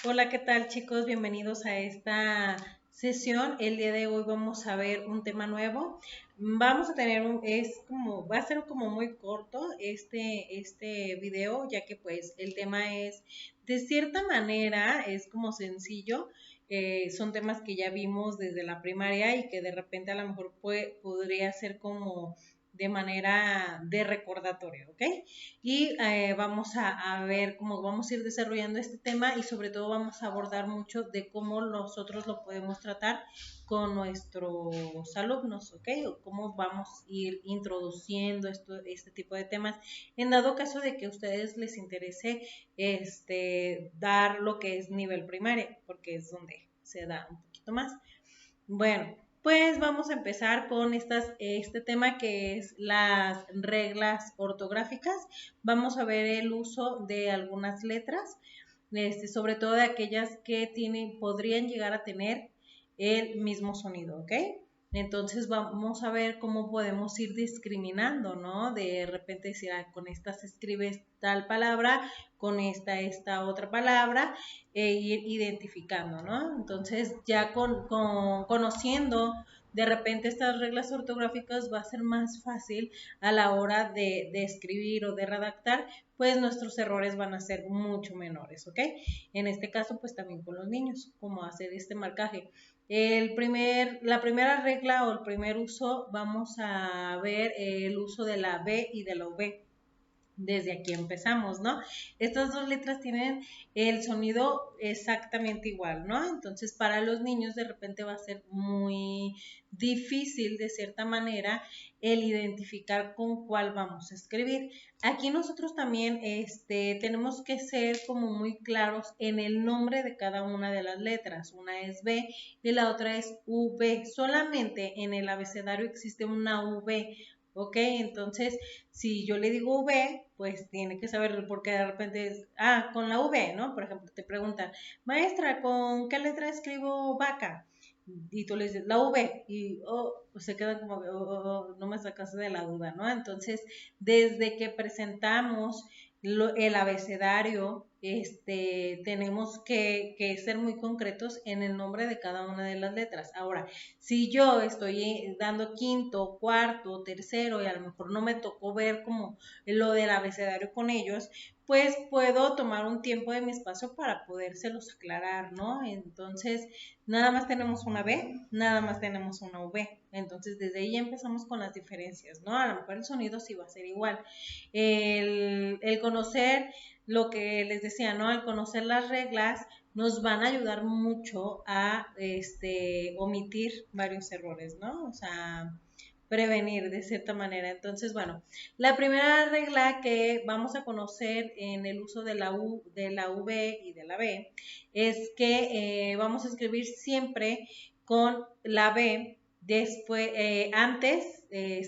Hola, ¿qué tal chicos? Bienvenidos a esta sesión. El día de hoy vamos a ver un tema nuevo. Vamos a tener va a ser como muy corto este video, ya que pues el tema es, de cierta manera, es como sencillo. Son temas que ya vimos desde la primaria y que de repente a lo mejor podría ser como de manera de recordatorio, ¿ok? Y vamos a ver cómo vamos a ir desarrollando este tema y sobre todo vamos a abordar mucho de cómo nosotros lo podemos tratar con nuestros alumnos, ¿ok? O cómo vamos a ir introduciendo este tipo de temas en dado caso de que a ustedes les interese dar lo que es nivel primaria, porque es donde se da un poquito más. Bueno, pues vamos a empezar con este tema que es las reglas ortográficas. Vamos a ver el uso de algunas letras, sobre todo de aquellas que podrían llegar a tener el mismo sonido, ¿ok? Entonces vamos a ver cómo podemos ir discriminando, ¿no? De repente decir, con esta se escribe tal palabra, con esta otra palabra, ir identificando, ¿no? Entonces ya conociendo de repente estas reglas ortográficas va a ser más fácil a la hora de escribir o de redactar, pues nuestros errores van a ser mucho menores, ¿ok? En este caso, pues también con los niños, cómo hacer este marcaje. La primera regla o el primer uso, vamos a ver el uso de la B y de la V. Desde aquí empezamos, ¿no? Estas dos letras tienen el sonido exactamente igual, ¿no? Entonces, para los niños de repente va a ser muy difícil, de cierta manera, el identificar con cuál vamos a escribir. Aquí nosotros también tenemos que ser como muy claros en el nombre de cada una de las letras. Una es B y la otra es V. Solamente en el abecedario existe una V. ¿Ok? Entonces, si yo le digo V, pues tiene que saber, porque de repente es, con la V, ¿no? Por ejemplo, te preguntan, maestra, ¿con qué letra escribo vaca? Y tú le dices, la V, y pues se queda como, no me sacaste de la duda, ¿no? Entonces, desde que presentamos el abecedario, tenemos que ser muy concretos en el nombre de cada una de las letras. Ahora, si yo estoy dando quinto, cuarto, tercero y a lo mejor no me tocó ver como lo del abecedario con ellos, pues puedo tomar un tiempo de mi espacio para podérselos aclarar, ¿no? Entonces, nada más tenemos una B, nada más tenemos una V. Entonces, desde ahí ya empezamos con las diferencias, ¿no? A lo mejor el sonido sí va a ser igual. El conocer lo que les decía, ¿no? Al conocer las reglas, nos van a ayudar mucho a omitir varios errores, ¿no? O sea, prevenir de cierta manera. Entonces, bueno, la primera regla que vamos a conocer en el uso de la U, de la V y de la B es que vamos a escribir siempre con la B después, antes,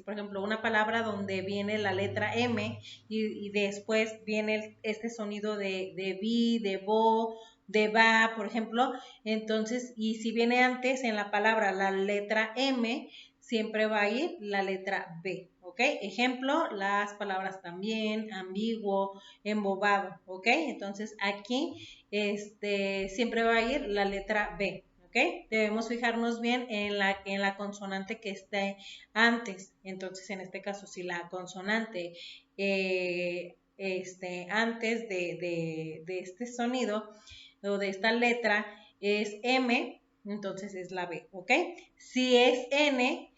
por ejemplo, una palabra donde viene la letra M y después viene este sonido de bi, de bo, de va, por ejemplo. Entonces, y si viene antes en la palabra la letra M, siempre va a ir la letra B, ¿ok? Ejemplo, las palabras también, ambiguo, embobado, ¿ok? Entonces, aquí siempre va a ir la letra B, ¿ok? Debemos fijarnos bien en la consonante que esté antes. Entonces, en este caso, si la consonante antes de este sonido o de esta letra es M, entonces es la B, ¿ok? Si es N,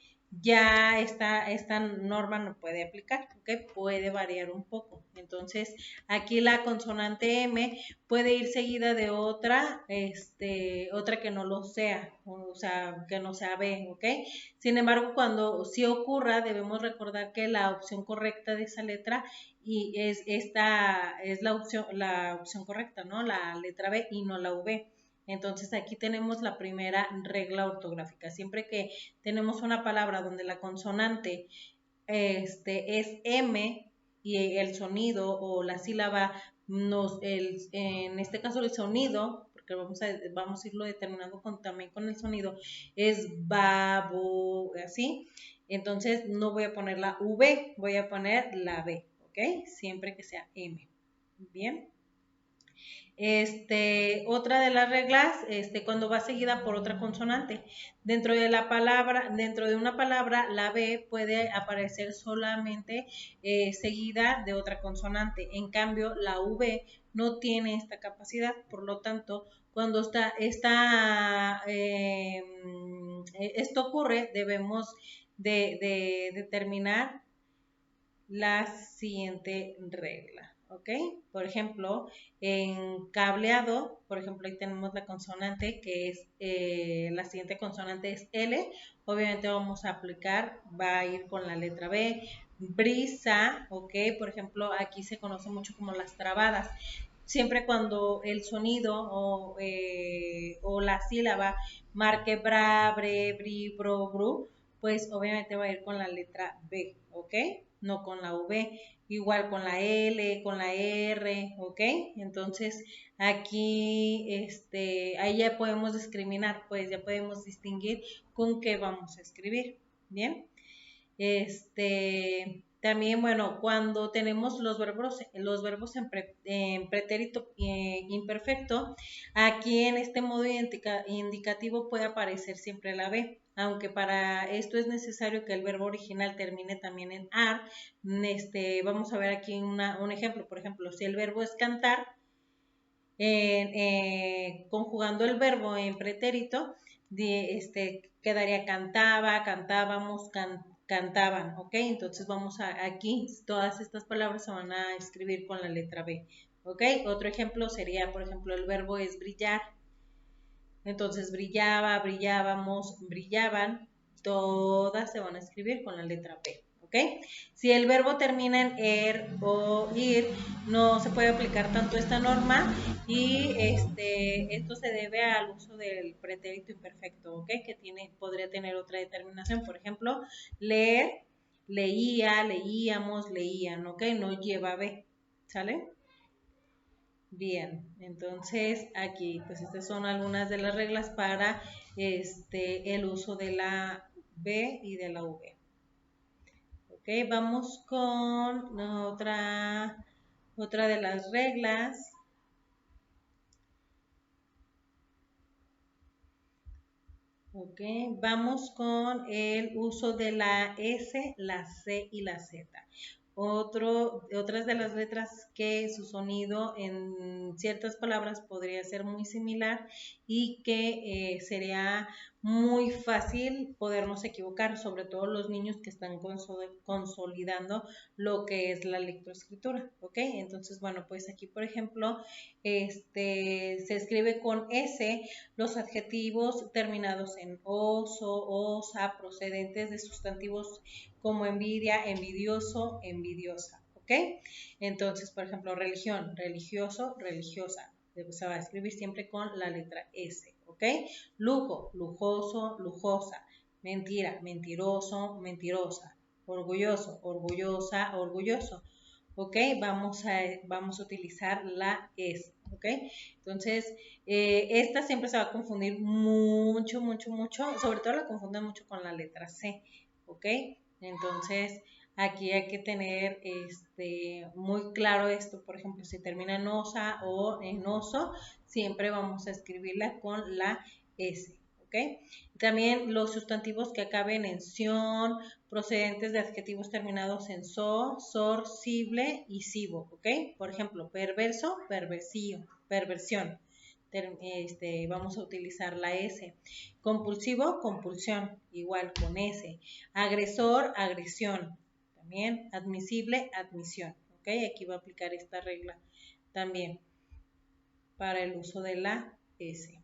ya esta norma no puede aplicar, ¿ok? Puede variar un poco. Entonces, aquí la consonante M puede ir seguida de otra que no lo sea, o sea, que no sea B, ¿ok? Sin embargo, cuando sí ocurra, debemos recordar que la opción correcta de esa letra y esta es la opción correcta, ¿no? La letra B y no la V. Entonces aquí tenemos la primera regla ortográfica. Siempre que tenemos una palabra donde la consonante es M y el sonido o la sílaba, en este caso el sonido, porque vamos a irlo determinando también con el sonido, es babo, así. Entonces no voy a poner la V, voy a poner la B, ¿ok? Siempre que sea M. Bien. Otra de las reglas, cuando va seguida por otra consonante. Dentro de una palabra, la B puede aparecer solamente seguida de otra consonante. En cambio, la V no tiene esta capacidad, por lo tanto, cuando esto ocurre, debemos de determinar la siguiente regla, ¿ok? Por ejemplo, en cableado, por ejemplo, ahí tenemos la consonante que es, la siguiente consonante es L, obviamente vamos a aplicar, va a ir con la letra B. Brisa, ¿ok? Por ejemplo, aquí se conoce mucho como las trabadas. Siempre cuando el sonido o la sílaba marque bra, bre, bri, bro, bru, pues obviamente va a ir con la letra B, ¿ok? No con la V. Igual con la L, con la R, ¿ok? Entonces aquí, ahí ya podemos discriminar, pues ya podemos distinguir con qué vamos a escribir, ¿bien? También, bueno, cuando tenemos los verbos en pretérito imperfecto, aquí en este modo indicativo puede aparecer siempre la B, aunque para esto es necesario que el verbo original termine también en ar. Vamos a ver aquí un ejemplo. Por ejemplo, si el verbo es cantar, conjugando el verbo en pretérito, quedaría cantaba, cantábamos, cantaban, ¿ok? Entonces vamos aquí, todas estas palabras se van a escribir con la letra B, ¿ok? Otro ejemplo sería, por ejemplo, el verbo es brillar, entonces brillaba, brillábamos, brillaban, todas se van a escribir con la letra B. ¿Ok? Si el verbo termina en er o ir, no se puede aplicar tanto esta norma y esto se debe al uso del pretérito imperfecto, ¿ok? Que podría tener otra determinación. Por ejemplo, leer, leía, leíamos, leían, ¿ok? No lleva B, ¿sale? Bien, entonces aquí pues estas son algunas de las reglas para el uso de la B y de la V. Ok, vamos con otra de las reglas. Ok, vamos con el uso de la S, la C y la Z. Otras de las letras que su sonido en ciertas palabras podría ser muy similar y que sería muy fácil podernos equivocar, sobre todo los niños que están consolidando lo que es la lectoescritura, ¿ok? Entonces, bueno, pues aquí, por ejemplo, se escribe con S los adjetivos terminados en oso, osa, procedentes de sustantivos como envidia, envidioso, envidiosa, ¿ok? Entonces, por ejemplo, religión, religioso, religiosa. Se va a escribir siempre con la letra S, ¿ok? Lujo, lujoso, lujosa. Mentira, mentiroso, mentirosa. Orgulloso, orgullosa, orgulloso. ¿Ok? Vamos a utilizar la S, ¿ok? Entonces, esta siempre se va a confundir mucho, mucho, mucho, sobre todo la confunden mucho con la letra C, ¿ok? Entonces, aquí hay que tener muy claro esto, por ejemplo, si termina en osa o en oso, siempre vamos a escribirla con la S, ¿ok? También los sustantivos que acaben en sion, procedentes de adjetivos terminados en so, sor, sible y sibo, ¿ok? Por ejemplo, perverso, perversión. Vamos a utilizar la S. Compulsivo, compulsión, igual con S. Agresor, agresión. También admisible, admisión. ¿Ok? Aquí va a aplicar esta regla también para el uso de la S.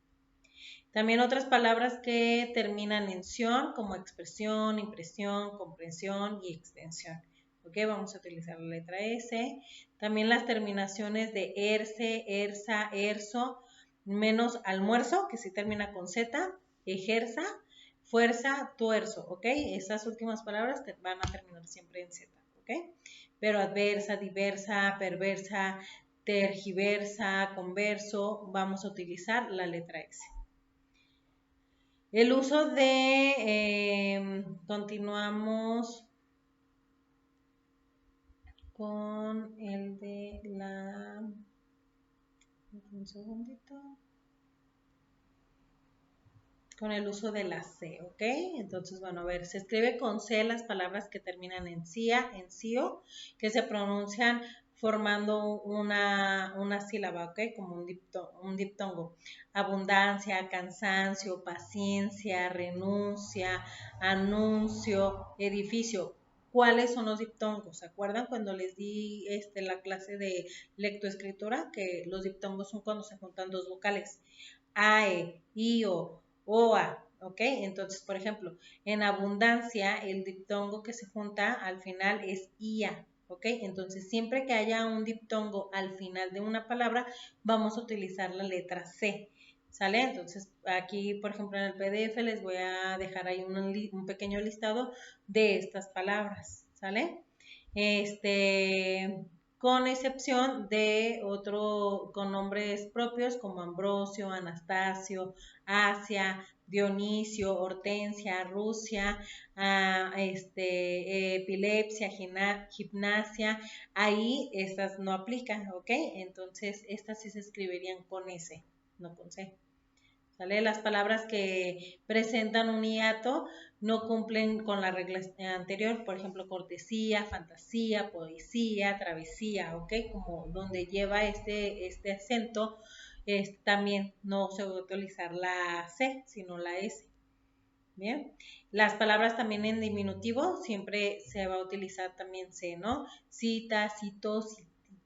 También otras palabras que terminan en sion, como expresión, impresión, comprensión y extensión. ¿Ok? Vamos a utilizar la letra S. También las terminaciones de erce, erza, erzo, menos almuerzo, que sí termina con Z, ejerza, fuerza, tuerzo, ¿ok? Esas últimas palabras van a terminar siempre en Z, ¿ok? Pero adversa, diversa, perversa, tergiversa, converso, vamos a utilizar la letra S. El uso continuamos con el de la Un segundito. Con el uso de la C, ¿ok? Entonces, bueno, a ver, se escribe con C las palabras que terminan en cia, en cio, que se pronuncian formando una sílaba, ¿ok? Como un diptongo. Abundancia, cansancio, paciencia, renuncia, anuncio, edificio. ¿Cuáles son los diptongos? ¿Se acuerdan cuando les di la clase de lectoescritura? Que los diptongos son cuando se juntan dos vocales. AE, IO, OA, ¿ok? Entonces, por ejemplo, en abundancia, el diptongo que se junta al final es IA, ¿ok? Entonces, siempre que haya un diptongo al final de una palabra, vamos a utilizar la letra C, ¿sale? Entonces, aquí, por ejemplo, en el PDF les voy a dejar ahí un pequeño listado de estas palabras, ¿sale? Con excepción de otro con nombres propios como Ambrosio, Anastasio, Asia, Dionisio, Hortensia, Rusia, epilepsia, gimnasia, ahí estas no aplican, ¿ok? Entonces estas sí se escribirían con S, no con C. ¿Sale? Las palabras que presentan un hiato no cumplen con la regla anterior, por ejemplo, cortesía, fantasía, poesía, travesía, ¿ok? Como donde lleva este acento, también no se va a utilizar la C, sino la S. Bien, las palabras también en diminutivo siempre se va a utilizar también C, ¿no? Cita, cito,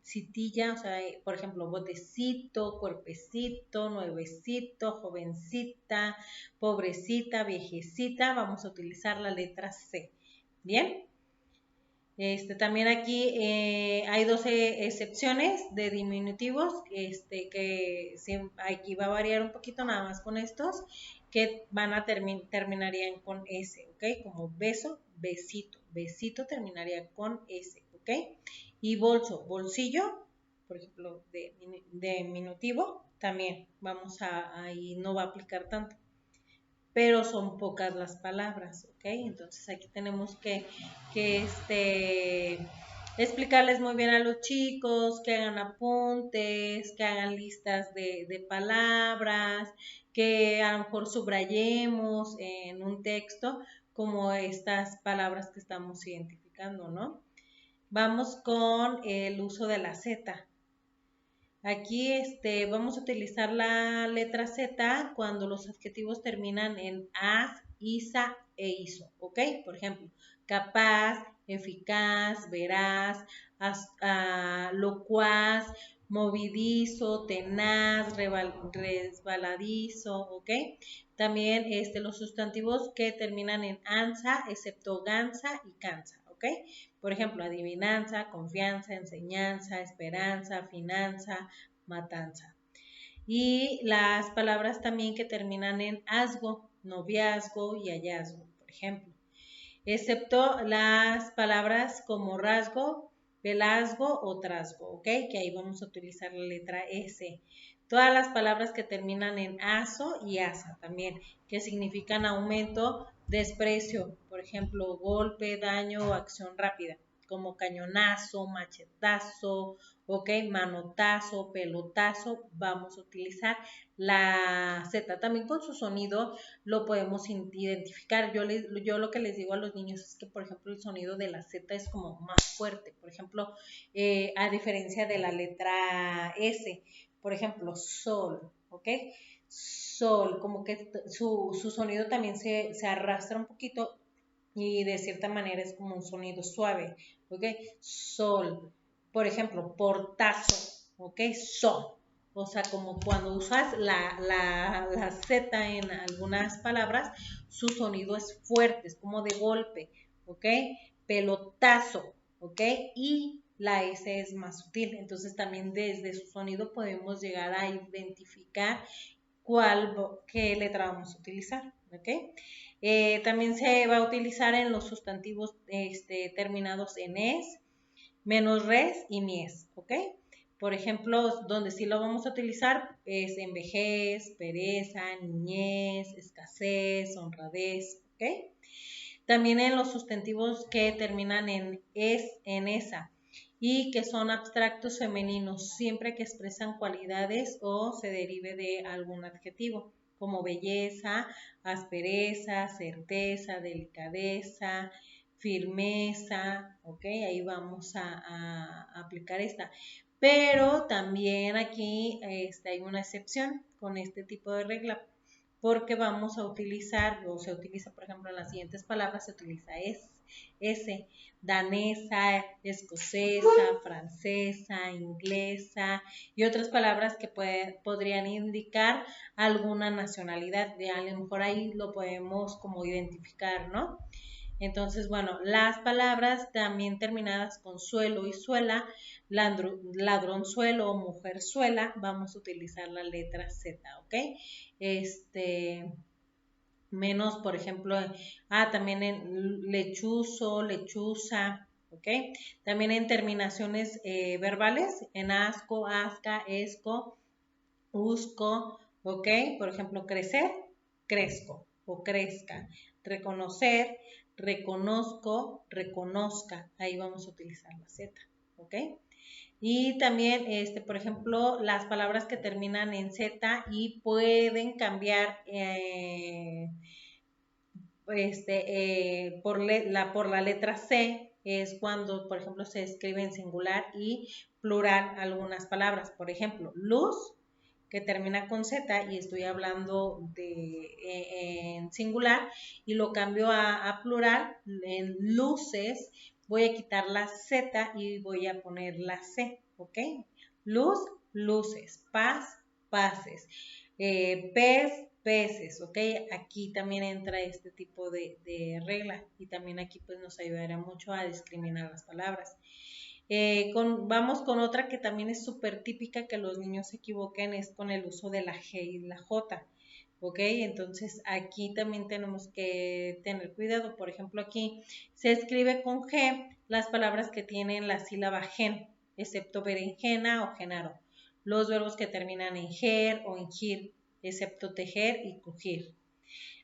citilla, o sea, por ejemplo, botecito, cuerpecito, nuevecito, jovencita, pobrecita, viejecita, vamos a utilizar la letra C. Bien. También aquí hay 12 excepciones de diminutivos, que aquí va a variar un poquito nada más con estos, que van a terminarían con S, ¿ok? Como beso, besito, besito terminaría con S, ¿ok? Y bolso, bolsillo, por ejemplo, de diminutivo, también ahí no va a aplicar tanto, pero son pocas las palabras, ¿ok? Entonces aquí tenemos que explicarles muy bien a los chicos, que hagan apuntes, que hagan listas de palabras, que a lo mejor subrayemos en un texto como estas palabras que estamos identificando, ¿no? Vamos con el uso de la Z. Aquí vamos a utilizar la letra Z cuando los adjetivos terminan en as, isa e iso, ¿ok? Por ejemplo, capaz, eficaz, veraz, locuaz, movidizo, tenaz, resbaladizo, ¿ok? También los sustantivos que terminan en ansa, excepto gansa y cansa, ¿ok? Por ejemplo, adivinanza, confianza, enseñanza, esperanza, finanza, matanza. Y las palabras también que terminan en asgo, noviazgo y hallazgo, por ejemplo. Excepto las palabras como rasgo, pelazgo o trasgo, ¿ok? Que ahí vamos a utilizar la letra S. Todas las palabras que terminan en aso y asa también, que significan aumento, desprecio, por ejemplo, golpe, daño o acción rápida, como cañonazo, machetazo, ok, manotazo, pelotazo, vamos a utilizar la Z. También con su sonido lo podemos identificar. Yo lo que les digo a los niños es que, por ejemplo, el sonido de la Z es como más fuerte. Por ejemplo, a diferencia de la letra S, por ejemplo, sol, ¿ok? Sol, como que su sonido también se arrastra un poquito y de cierta manera es como un sonido suave, ¿ok? Sol, por ejemplo, portazo, ¿ok? So, o sea, como cuando usas la Z en algunas palabras, su sonido es fuerte, es como de golpe, ¿ok? Pelotazo, ¿ok? Y la S es más sutil, entonces también desde su sonido podemos llegar a identificar qué letra vamos a utilizar, ¿ok? También se va a utilizar en los sustantivos terminados en es, menos res y mies, ¿ok? Por ejemplo, donde sí lo vamos a utilizar es en vejez, pereza, niñez, escasez, honradez, ¿ok? También en los sustantivos que terminan en es, en esa. y que son abstractos femeninos, siempre que expresan cualidades o se derive de algún adjetivo, como belleza, aspereza, certeza, delicadeza, firmeza, ¿ok? Ahí vamos a aplicar esta. Pero también aquí hay una excepción con este tipo de regla, porque vamos a utilizar, o se utiliza, por ejemplo, en las siguientes palabras, se utiliza S, danesa, escocesa, francesa, inglesa y otras palabras que podrían indicar alguna nacionalidad. A lo mejor ahí lo podemos como identificar, ¿no? Entonces, bueno, las palabras también terminadas con suelo y suela, ladronzuelo o mujerzuela, vamos a utilizar la letra Z, ¿ok? Menos, por ejemplo, también en lechuzo, lechuza, ¿ok? También en terminaciones verbales, en asco, asca, esco, usco, ¿ok? Por ejemplo, crecer, crezco o crezca. Reconocer, reconozco, reconozca. Ahí vamos a utilizar la Z, ¿ok? Y también, por ejemplo, las palabras que terminan en Z y pueden cambiar por la letra C, es cuando, por ejemplo, se escribe en singular y plural algunas palabras. Por ejemplo, luz, que termina con Z y estoy hablando en singular y lo cambio a plural, en luces, voy a quitar la Z y voy a poner la C, ¿ok? Luz, luces, paz, paces, pez, peces, ¿ok? Aquí también entra este tipo de regla y también aquí pues nos ayudará mucho a discriminar las palabras. Vamos con otra que también es súper típica que los niños se equivoquen, es con el uso de la G y la J. ¿Ok? Entonces aquí también tenemos que tener cuidado. Por ejemplo, aquí se escribe con G las palabras que tienen la sílaba gen, excepto berenjena o genaro. Los verbos que terminan en ger o en gir, excepto tejer y crujir.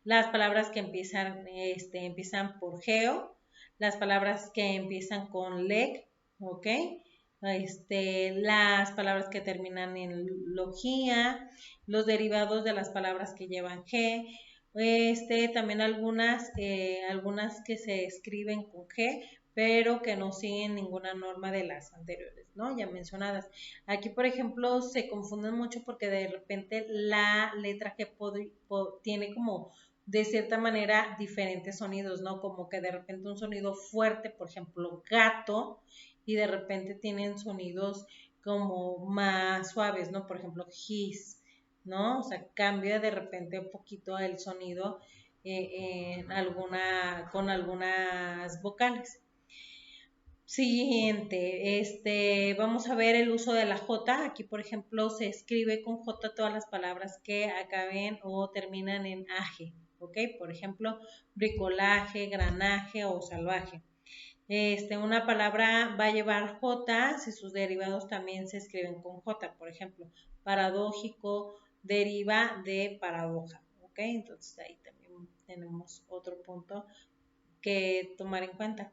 Las palabras que empiezan por geo, las palabras que empiezan con leg, ¿ok? Las palabras que terminan en logía, los derivados de las palabras que llevan G, también algunas que se escriben con G, pero que no siguen ninguna norma de las anteriores, ¿no? Ya mencionadas. Aquí, por ejemplo, se confunden mucho porque de repente la letra G tiene como de cierta manera diferentes sonidos, ¿no? Como que de repente un sonido fuerte, por ejemplo, gato, y de repente tienen sonidos como más suaves, ¿no? Por ejemplo, his, ¿no? O sea, cambia de repente un poquito el sonido con algunas vocales. Siguiente, vamos a ver el uso de la J. Aquí, por ejemplo, se escribe con J todas las palabras que acaben o terminan en aje, ¿ok? Por ejemplo, bricolaje, granaje o salvaje. Una palabra va a llevar J si sus derivados también se escriben con J. Por ejemplo, paradójico deriva de paradoja, ¿ok? Entonces ahí también tenemos otro punto que tomar en cuenta.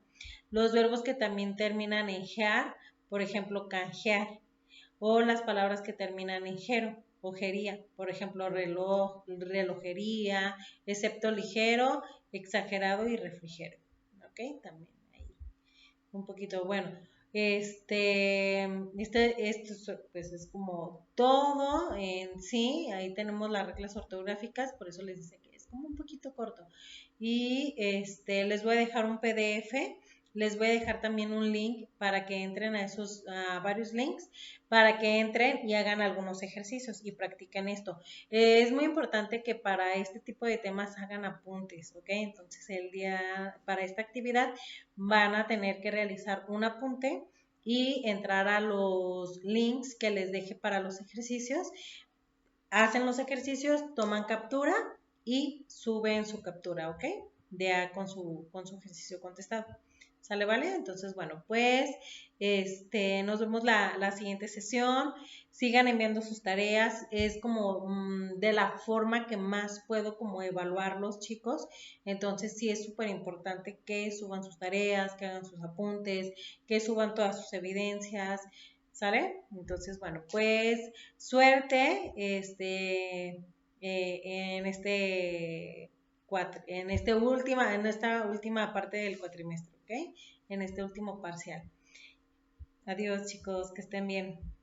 Los verbos que también terminan en gear, por ejemplo, canjear, o las palabras que terminan en gero, ojería, por ejemplo, reloj, relojería, excepto ligero, exagerado y refrigerio. ¿Ok? También ahí un poquito, bueno, esto pues es como todo en sí, ahí tenemos las reglas ortográficas, por eso les dice que es como un poquito corto. Y les voy a dejar un PDF, les voy a dejar también un link para que entren a varios links, para que entren y hagan algunos ejercicios y practiquen esto. Es muy importante que para este tipo de temas hagan apuntes, ¿ok? Entonces para esta actividad van a tener que realizar un apunte y entrar a los links que les deje para los ejercicios. Hacen los ejercicios, toman captura y suben su captura, ¿ok? Con su ejercicio contestado. ¿Sale, vale? Entonces, bueno, pues nos vemos la siguiente sesión. Sigan enviando sus tareas. Es como de la forma que más puedo como evaluarlos, chicos. Entonces, sí es súper importante que suban sus tareas, que hagan sus apuntes, que suban todas sus evidencias. ¿Sale? Entonces, bueno, pues suerte en en esta última parte del cuatrimestre, ¿ok? En este último parcial. Adiós, chicos, que estén bien.